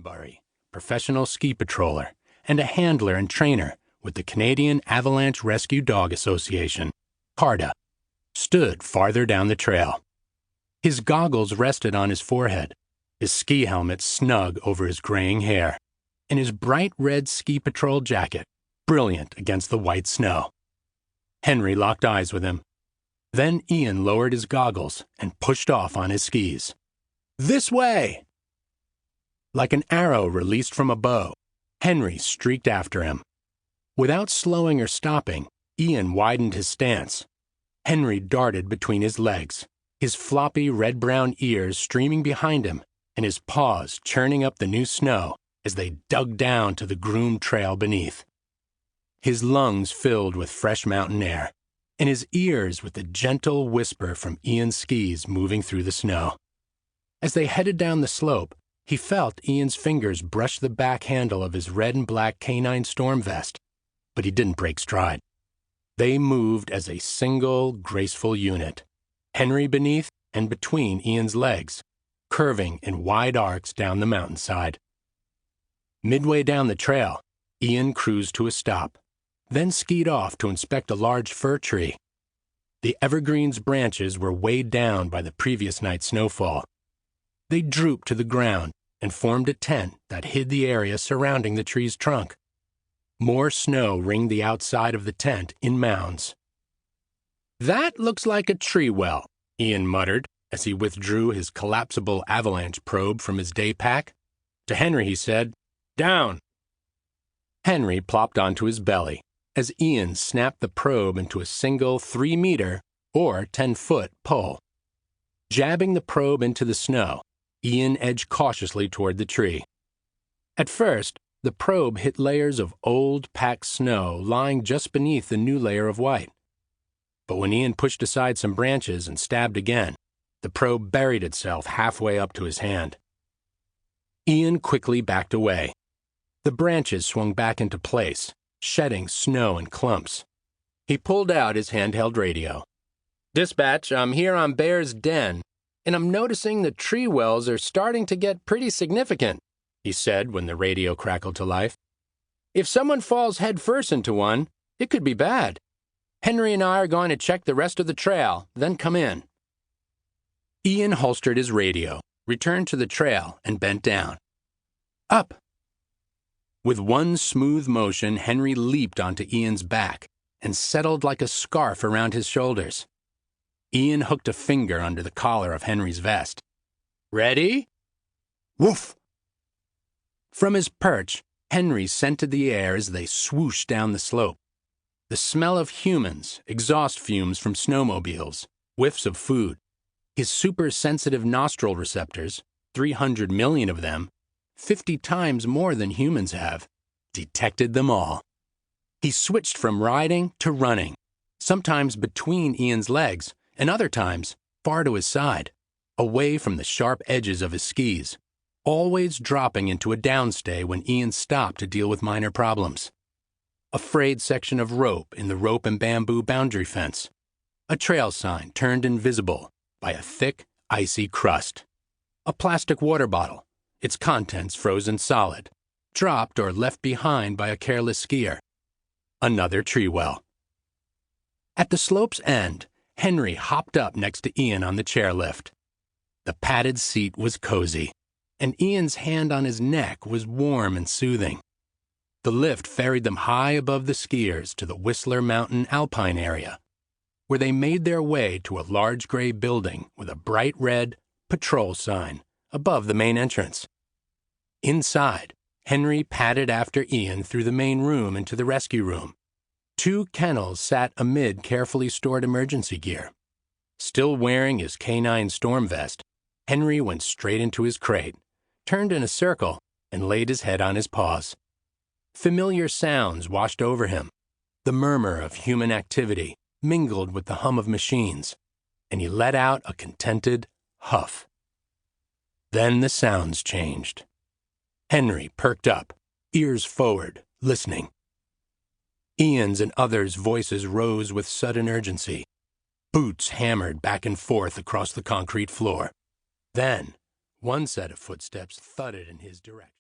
Buddy, professional ski patroller, and a handler and trainer with the Canadian Avalanche Rescue Dog Association, Carthew, stood farther down the trail. His goggles rested on his forehead, his ski helmet snug over his graying hair, and his bright red ski patrol jacket brilliant against the white snow. Henry locked eyes with him. Then Ian lowered his goggles and pushed off on his skis. "This way!" Like an arrow released from a bow, Henry streaked after him. Without slowing or stopping, Ian widened his stance. Henry darted between his legs, his floppy red-brown ears streaming behind him and his paws churning up the new snow as they dug down to the groomed trail beneath. His lungs filled with fresh mountain air, and his ears with the gentle whisper from Ian's skis moving through the snow. As they headed down the slope, he felt Ian's fingers brush the back handle of his red and black canine storm vest, but he didn't break stride. They moved as a single, graceful unit, Henry beneath and between Ian's legs, curving in wide arcs down the mountainside. Midway down the trail, Ian cruised to a stop, then skied off to inspect a large fir tree. The evergreen's branches were weighed down by the previous night's snowfall. They drooped to the ground and formed a tent that hid the area surrounding the tree's trunk. More snow ringed the outside of the tent in mounds. "That looks like a tree well," Ian muttered as he withdrew his collapsible avalanche probe from his day pack. To Henry he said, "Down." Henry plopped onto his belly as Ian snapped the probe into a single 3-meter or 10-foot pull. Jabbing the probe into the snow, Ian edged cautiously toward the tree. At first, the probe hit layers of old, packed snow lying just beneath the new layer of white. But when Ian pushed aside some branches and stabbed again, the probe buried itself halfway up to his hand. Ian quickly backed away. The branches swung back into place, shedding snow in clumps. He pulled out his handheld radio. "Dispatch, I'm here on Bear's Den, and I'm noticing the tree wells are starting to get pretty significant," he said when the radio crackled to life. "If someone falls headfirst into one, it could be bad. Henry and I are going to check the rest of the trail, then come in." Ian holstered his radio, returned to the trail, and bent down. "Up!" With one smooth motion, Henry leaped onto Ian's back and settled like a scarf around his shoulders. Ian hooked a finger under the collar of Henry's vest. "Ready?" Woof! From his perch, Henry scented the air as they swooshed down the slope. The smell of humans, exhaust fumes from snowmobiles, whiffs of food. His super-sensitive nostril receptors, 300 million of them, 50 times more than humans have, detected them all. He switched from riding to running, sometimes between Ian's legs, and other times far to his side, away from the sharp edges of his skis, always dropping into a downstay when Ian stopped to deal with minor problems. A frayed section of rope in the rope and bamboo boundary fence. A trail sign turned invisible by a thick, icy crust. A plastic water bottle, its contents frozen solid, dropped or left behind by a careless skier. Another tree well. At the slope's end, Henry hopped up next to Ian on the chairlift. The padded seat was cozy, and Ian's hand on his neck was warm and soothing. The lift ferried them high above the skiers to the Whistler Mountain Alpine area, where they made their way to a large gray building with a bright red patrol sign above the main entrance. Inside, Henry padded after Ian through the main room into the rescue room. 2 kennels sat amid carefully stored emergency gear. Still wearing his canine storm vest, Henry went straight into his crate, turned in a circle, and laid his head on his paws. Familiar sounds washed over him. The murmur of human activity mingled with the hum of machines, and he let out a contented huff. Then the sounds changed. Henry perked up, ears forward, listening. Ian's and others' voices rose with sudden urgency. Boots hammered back and forth across the concrete floor. Then, one set of footsteps thudded in his direction.